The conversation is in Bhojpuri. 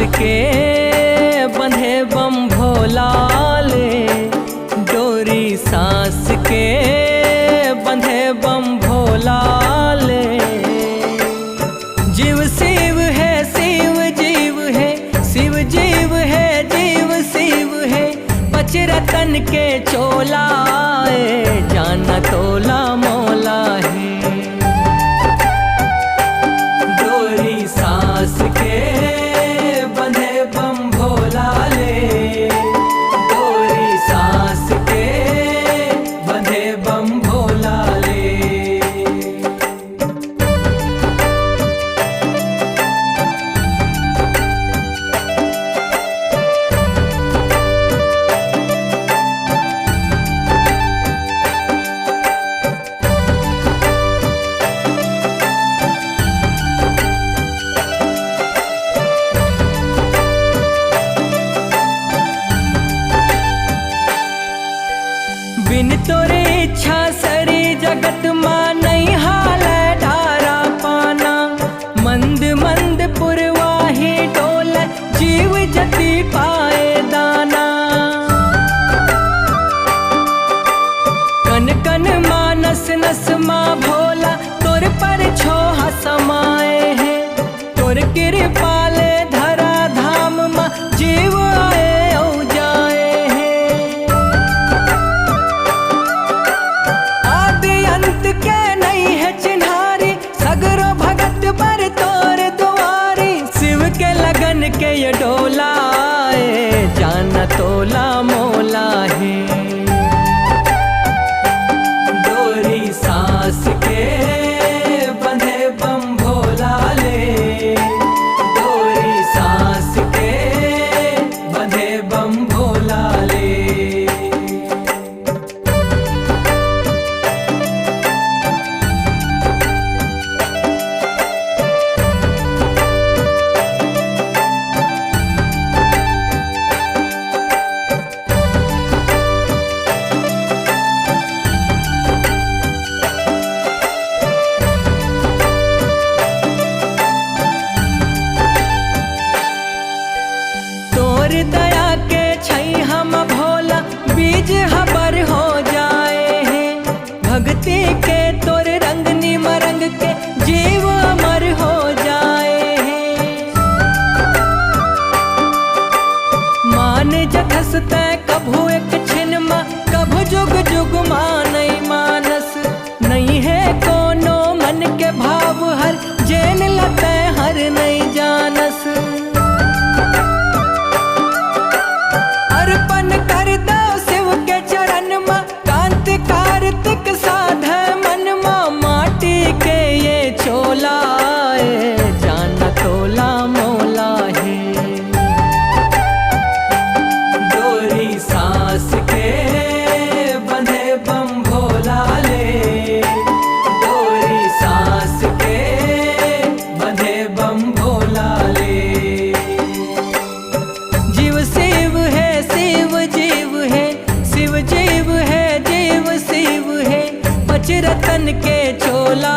के बंधे बम भोला ले, डोरी सांस के बंधे बम भोला ले। जीव शिव है शिव जीव है, शिव जीव है जीव शिव है। पच रतन के चोला जाना तोला मोला है। डोरी सांस के बंधे बम भोला ले, डोरी सांस के बंधे बम भोला ले। बिन तोरे इच्छा सरी जगत मां नहीं हाल डारा पाना। मंद मंद पुरवाही डोल जीव जति पाए दाना। कन कन मानस नस मां भोला तोर पर छोहा समाए है। तोर कृपाले धरा धाम मां जीव आए औ जाए है। के नहीं है चिन्हारी सगरो भगत पर तोर दुआरी। शिव के लगन के ये डोला जाना तोला मोला है। डोरी सांस के बंधे बम भोला ले, डोरी सांस के बंधे बम भोला ले। दया के छई हम भोला बीज हबर हो जाए हैं। भक्ति के तोर रंग निमरंग के जीव अमर हो जाए हैं। मान जखस तय कभू एक छिन मा, कभू जुग जुग मान मानस। नहीं है कोनो मन के भाव हर, जैन लते हर नहीं जानस। अर्पण कर दो शिव के चरण मा, कांत कार्तिक साध मन मा। माटी के ये चोला जाना तोला मोला है। डोरी सांस के बंधे बम भोला ले, डोरी सांस के बंधे बम भोला ले। जीव शिव है शिव जीव है, शिव जीव है जीव शिव है। पच रतन के चोला